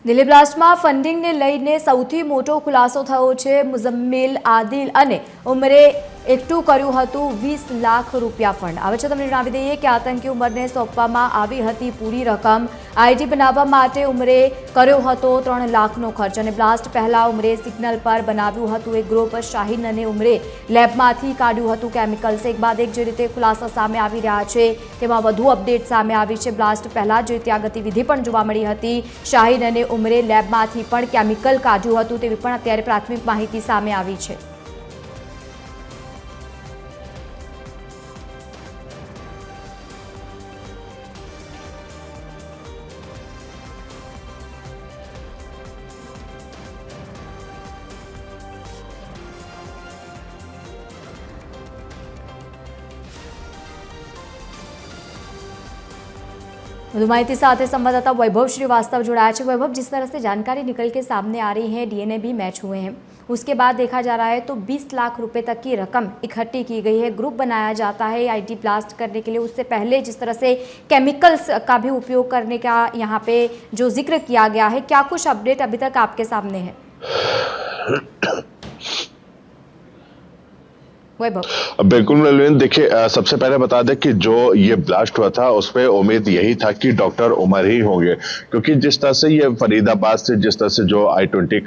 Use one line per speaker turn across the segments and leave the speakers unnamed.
દિલ્હી બ્લાસ્ટમાં ફંડિંગને લઈને સૌથી મોટો ખુલાસો થયો છે। મુઝમ્મિલ આદિલ અને ઉમરે એકઠું કર્યું હતું 20 લાખ રૂપિયા ફંડ। હવે છે તમને જણાવી દઈએ કે આતંકી ઉમરને સોંપવામાં આવી હતી પૂરી રકમ। આઈડી બનાવવા માટે ઉમરે કર્યો હતો 3 લાખનો ખર્ચ અને બ્લાસ્ટ પહેલા ઉમરે સિગ્નલ પર બનાવ્યું હતું એક ગ્રુપ। શાહીન અને ઉમરે લેબમાંથી કાઢ્યું હતું કેમિકલ્સ। એક બાદ એક જે રીતે ખુલાસા સામે આવી રહ્યા છે તેમાં વધુ અપડેટ સામે આવી છે। બ્લાસ્ટ પહેલા જે ત્યાં ગતિવિધિ પણ જોવા મળી હતી। શાહીન અને ઉમરે લેબમાંથી પણ કેમિકલ કાઢ્યું હતું તેવી પણ અત્યારે પ્રાથમિક માહિતી સામે આવી છે। વધુ माहिती साथ संवाददाता वैभव श्रीवास्तव जुड़ाया है। वैभव, जिस तरह से जानकारी निकल के सामने आ रही है, डीएनए भी मैच हुए हैं, उसके बाद देखा जा रहा है तो 20 लाख रुपए तक की रकम इकट्ठी की गई है। ग्रुप बनाया जाता है आईडी ब्लास्ट करने के लिए। उससे पहले जिस तरह से केमिकल्स का भी उपयोग करने का यहाँ पे जो जिक्र किया गया है, क्या कुछ अपडेट अभी तक आपके सामने है?
बिल्कुल नलिन, देखिए सबसे पहले बता दें कि जो ये ब्लास्ट हुआ था उसमें उम्मीद यही था कि डॉक्टर उमर ही होंगे, क्योंकि जिस तरह से ये फरीदाबाद से जिस तरह से जो i20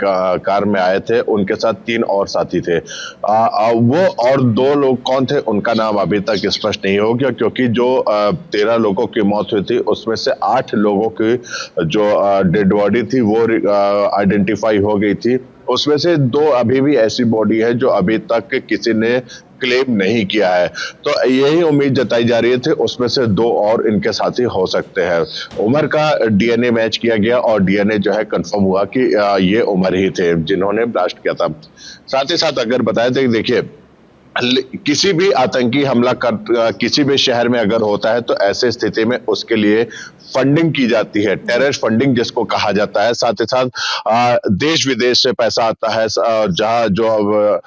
कार में आए थे, उनके साथ 3 और साथी थे। वो और 2 लोग कौन थे उनका नाम अभी तक स्पष्ट नहीं हो गया, क्योंकि जो 13 लोगों की मौत हुई थी उसमें से 8 लोगों की जो डेड बॉडी थी वो आइडेंटिफाई हो गई थी। उसमें से 2 अभी भी ऐसी बॉडी है जो अभी तक किसी ने क्लेम नहीं किया है। तो यही उम्मीद जताई जा रही थी उसमें से 2 और इनके साथी हो सकते हैं। उमर का डीएनए मैच किया गया और डीएनए जो है कंफर्म हुआ कि ये उमर ही थे जिन्होंने ब्लास्ट किया था। साथ ही साथ अगर बताया तो देखिए, किसी भी आतंकी हमला किसी भी शहर में अगर होता है तो ऐसे स्थिति में उसके लिए फंडिंग की जाती है, टेरर फंडिंग जिसको कहा जाता है। साथ ही साथ देश विदेश से पैसा आता है, जहां जो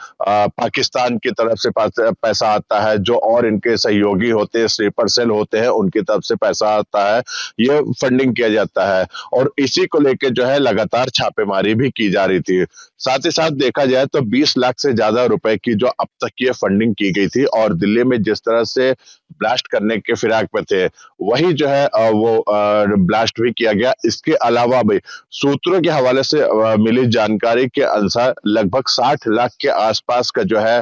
पाकिस्तान की तरफ से पैसा आता है, जो और इनके सहयोगी होते हैं, स्लीपर सेल होते हैं, उनकी तरफ से पैसा आता है, ये फंडिंग किया जाता है। और इसी को लेकर जो है लगातार छापेमारी भी की जा रही थी। साथ ही साथ देखा जाए तो 20 लाख से ज्यादा रुपए की जो अब तक ये फंडिंग की गई थी, और दिल्ली में जिस तरह से ब्लास्ट करने के फिराक में थे, वही जो है वो ब्लास्ट भी किया गया। इसके अलावा भी सूत्रों के हवाले से मिली जानकारी के अनुसार लगभग 60 लाख के आसपास का जो है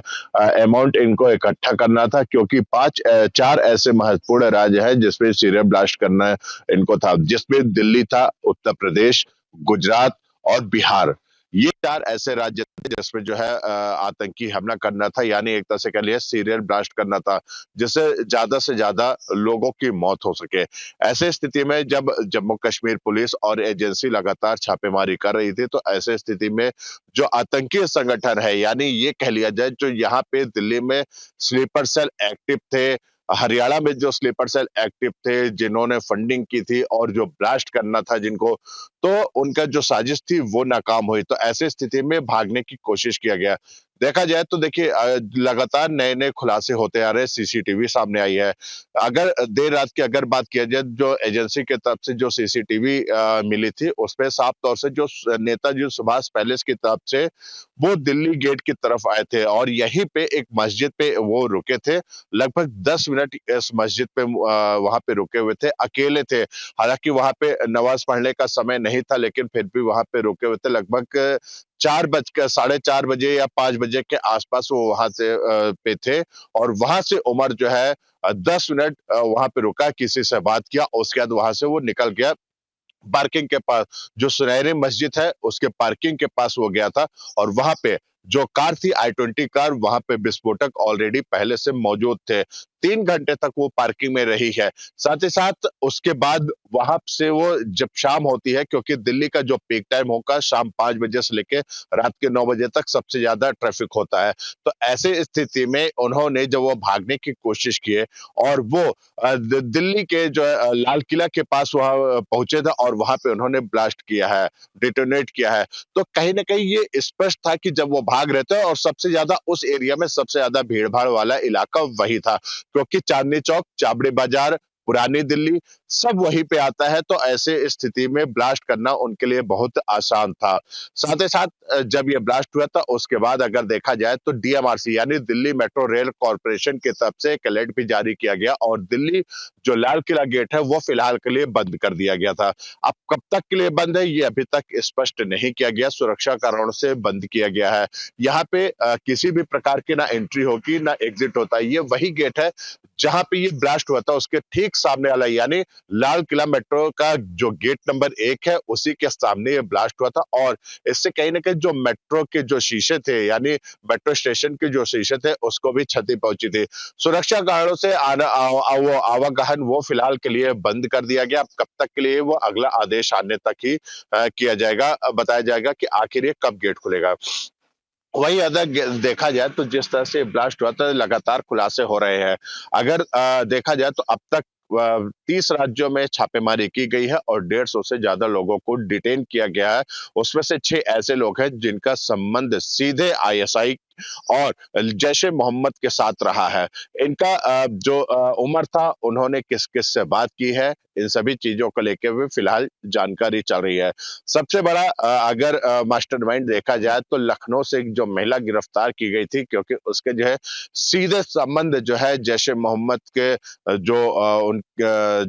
अमाउंट इनको इकट्ठा करना था, क्योंकि 4 ऐसे महत्वपूर्ण राज्य हैं जिसमें सीरियल ब्लास्ट करना इनको था, जिसमें दिल्ली था, उत्तर प्रदेश, गुजरात और बिहार। ये 4 ऐसे राज्य थे जिसमें जो है आतंकी हमला करना था, यानी एक तरह से कह लिया सीरियल ब्लास्ट करना था, जिससे ज्यादा से ज्यादा लोगों की मौत हो सके। ऐसे स्थिति में जब जम्मू कश्मीर पुलिस और एजेंसी लगातार छापेमारी कर रही थी, तो ऐसे स्थिति में जो आतंकी संगठन है, यानी ये कह लिया जाए जो यहाँ पे दिल्ली में स्लीपर सेल एक्टिव थे, हरियाणा में जो स्लीपर सेल एक्टिव थे, जिन्होंने फंडिंग की थी और जो ब्लास्ट करना था जिनको, तो उनका जो साजिश थी वो नाकाम हुई। तो ऐसे स्थिति में भागने की कोशिश किया गया। देखा जाए तो देखिए, लगातार नए-नए खुलासे होते आ रहे हैं, सीसीटीवी सामने आई है। अगर देर रात की अगर बात किया जाए, जो एजेंसी की तरफ से जो सीसीटीवी मिली थी, उसमें साफ तौर से जो नेताजी सुभाष पैलेस की तरफ से वो दिल्ली गेट की तरफ आए थे और यहीं पे एक मस्जिद पे वो रुके थे। लगभग 10 मिनट इस मस्जिद पे वहां पे रुके हुए थे, अकेले थे। हालांकि वहां पे नमाज पढ़ने का समय नहीं था, लेकिन फिर भी वहां पे रुके हुए थे। लगभग 4 बजे या 5 बजे के आसपास वो वहां से पे थे, और वहां से उमर जो है 10 मिनट वहां पे रुका, किसी से बात किया, उसके बाद वहां से वो निकल गया पार्किंग के पास। जो सुनहरी मस्जिद है उसके पार्किंग के पास वो गया था, और वहां पे जो कार थी i20 कार, वहां पे विस्फोटक ऑलरेडी पहले से मौजूद थे। 3 घंटे तक वो पार्किंग में रही है। साथ ही साथ उसके बाद वहां से वो जब शाम होती है, क्योंकि दिल्ली का जो पीक टाइम होगा शाम 5 बजे से लेके रात के 9 बजे तक सबसे ज्यादा ट्रैफिक होता है। तो ऐसे स्थिति में उन्होंने जब वो भागने की कोशिश किए, और वो दिल्ली के जो लाल किला के पास वहां पहुंचे थे, और वहां पे उन्होंने ब्लास्ट किया है, डिटोनेट किया है। तो कहीं ना कहीं ये स्पष्ट था कि जब वो भाग रहे थे, और सबसे ज्यादा उस एरिया में सबसे ज्यादा भीड़ भाड़ वाला इलाका वही था, क्योंकि चांदनी चौक, चाबड़ी बाजार, पुरानी दिल्ली, सब वहीं पे आता है। तो ऐसे स्थिति में ब्लास्ट करना उनके लिए बहुत आसान था। साथ ही साथ जब ये ब्लास्ट हुआ था उसके बाद अगर देखा जाए तो डीएमआरसी यानी दिल्ली मेट्रो रेल कॉर्पोरेशन की तरफ से एक अलर्ट भी जारी किया गया और दिल्ली जो लाल किला गेट है वो फिलहाल के लिए बंद कर दिया गया था। अब कब तक के लिए बंद है ये अभी तक स्पष्ट नहीं किया गया, सुरक्षा कारणों से बंद किया गया है। यहाँ पे किसी भी प्रकार की ना एंट्री होगी ना एग्जिट होता है। ये वही गेट है जहां पे ये ब्लास्ट हुआ था उसके ठीक सामने वाला यानी लाल किला मेट्रो का जो गेट नंबर 1 है उसी के सामने ये ब्लास्ट हुआ था और इससे कहीं ना कहीं जो मेट्रो के जो शीशे थे यानी मेट्रो स्टेशन के जो शीशे थे उसको भी क्षति पहुंची थी। सुरक्षा कारणों से वो आवागमन वो फिलहाल के लिए बंद कर दिया गया। अब कब तक के लिए वो अगला आदेश आने तक ही किया जाएगा, बताया जाएगा कि आखिर ये कब गेट खुलेगा। वही अगर देखा जाए तो जिस तरह से ब्लास्ट हुआ था लगातार खुलासे हो रहे हैं। अगर देखा जाए तो अब तक 30 राज्यों में छापेमारी की गई है और 150 से ज्यादा लोगों को डिटेन किया गया है। उसमें से 6 ऐसे लोग हैं जिनका संबंध सीधे आईएसआई और जैश-ए मोहम्मद के साथ रहा है। इनका जो उम्र था उन्होंने किस किस से बात की है इन सभी चीजों को लेकर भी फिलहाल जानकारी चल रही है। सबसे बड़ा अगर मास्टरमाइंड देखा जाए तो लखनऊ से एक जो महिला गिरफ्तार की गई थी क्योंकि उसके जो है सीधे संबंध जो है जैश-ए मोहम्मद के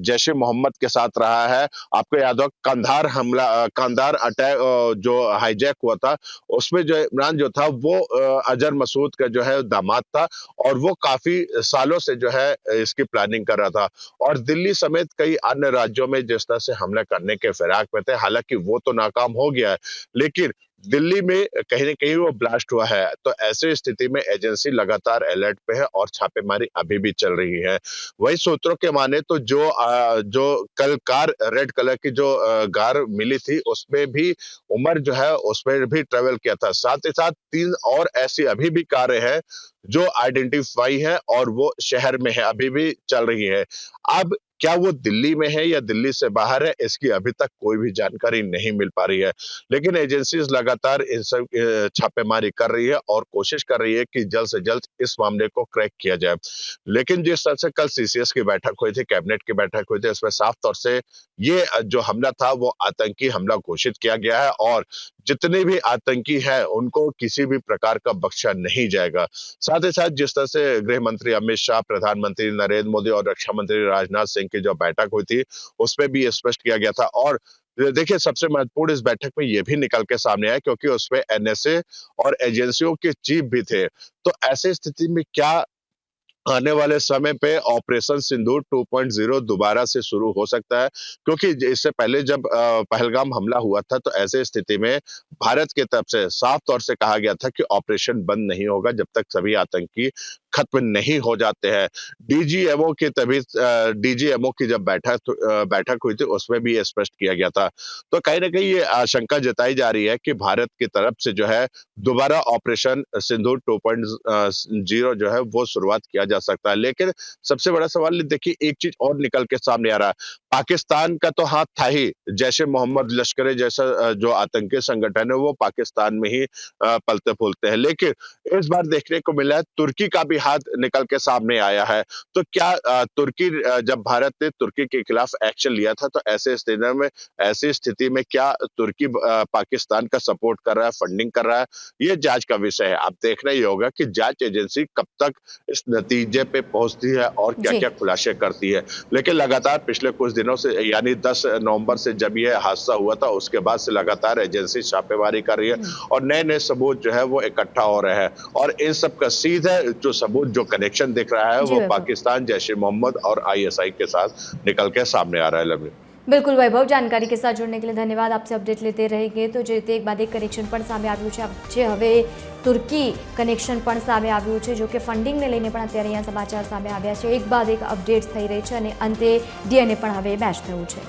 जैश-ए मोहम्मद के साथ रहा है। आपको याद हो कांधार अटैक जो हाईजैक हुआ था उसमें जो इमरान जो था वो अजहर मसूद का जो है दामाद था और वो काफी सालों से जो है इसकी प्लानिंग कर रहा था और दिल्ली समेत कई अन्य राज्यों में जिस तरह से हमला करने के फिराक में थे। हालांकि वो तो नाकाम हो गया है लेकिन दिल्ली में कहीं न कहीं वो ब्लास्ट हुआ है। तो ऐसी स्थिति में एजेंसी लगातार अलर्ट पे है और छापेमारी अभी भी चल रही है। वही सूत्रों के माने तो जो कल कार रेड कलर की जो कार मिली थी उसमें भी उमर जो है उसमें भी ट्रेवल किया था। साथ ही साथ 3 और ऐसी अभी भी कारें हैं जो आइडेंटिफाई है और वो शहर में है, अभी भी चल रही है। अब क्या वो दिल्ली में है या दिल्ली से बाहर है इसकी अभी तक कोई भी जानकारी नहीं मिल पा रही है। लेकिन एजेंसीज लगातार इन सब छापेमारी कर रही है और कोशिश कर रही है कि जल्द से जल्द इस मामले को क्रैक किया जाए। लेकिन जिस तरह से कल सीसीएस की बैठक हुई थी, कैबिनेट की बैठक हुई थी, इसमें साफ तौर से ये जो हमला था वो आतंकी हमला घोषित किया गया है और जितने भी आतंकी हैं उनको किसी भी प्रकार का बख्शा नहीं जाएगा। साथ ही साथ जिस तरह से गृह मंत्री अमित शाह, प्रधानमंत्री नरेंद्र मोदी और रक्षा मंत्री राजनाथ सिंह की जो बैठक हुई थी उसमें भी स्पष्ट किया गया था और देखिए सबसे महत्वपूर्ण इस बैठक में ये भी निकल के सामने आया क्योंकि उसमें एनएसए और एजेंसियों के चीफ भी थे। तो ऐसी स्थिति में क्या आने वाले समय पे ऑपरेशन सिंदूर 2.0 दोबारा से शुरू हो सकता है क्योंकि इससे पहले जब पहलगाम हमला हुआ था तो ऐसे स्थिति में भारत की तरफ से साफ तौर से कहा गया था कि ऑपरेशन बंद नहीं होगा जब तक सभी आतंकी खत्म नहीं हो जाते हैं। डीजीएमओ की जब बैठक हुई थी उसमें भी ये स्पष्ट किया गया था। तो कहीं ना कहीं ये आशंका जताई जा रही है कि भारत की तरफ से जो है दोबारा ऑपरेशन सिंदूर 2.0 जो है वो शुरुआत किया जा सकता है। लेकिन सबसे बड़ा सवाल देखिए एक चीज और निकल के सामने आ रहा है, पाकिस्तान का तो हाथ था ही, जैश ए मोहम्मद लश्कर जैसा जो आतंकी संगठन है वो पाकिस्तान में ही पलते फूलते हैं। लेकिन इस बार देखने को मिला है तुर्की का भी हाथ निकल के सामने आया है। तो क्या तुर्की जब भारत ने तुर्की के खिलाफ एक्शन लिया था तो ऐसी स्थिति में क्या तुर्की पाकिस्तान का सपोर्ट कर रहा है, फंडिंग कर रहा है, ये जांच का विषय है। अब देखना ही होगा कि जांच एजेंसी कब तक इस नतीजे पे पहुंचती है और क्या-क्या खुलासे करती है। लेकिन लगातार पिछले कुछ दिनों से यानी 10 नवंबर से जब यह हादसा हुआ था उसके बाद से लगातार एजेंसी छापेमारी कर रही है और नए-नए सबूत जो है वो इकट्ठा हो रहे हैं और इन सब का सीधा जो सबूत जो कनेक्शन दिख रहा है वो पाकिस्तान, जैश ए मोहम्मद और आईएसआई के साथ निकल के सामने आ रहा है। लवली
बिल्कुल वैभव, जानकारी के साथ जुड़ने के लिए धन्यवाद। आपसे अपडेट लेते रहेंगे। तो જે એક બાદ એક કનેક્શન પણ સામે આવ્યું છે, જે હવે તુર્કી કનેક્શન પણ સામે આવ્યું છે, જો કે ફંડિંગને લઈને પણ અત્યારે અહીંયા સમાચાર સામે આવ્યા છે। એક બાદ એક અપડેટ્સ થઈ રહી છે અને અંતે ડીએનએ પણ હવે મેચ થયું છે।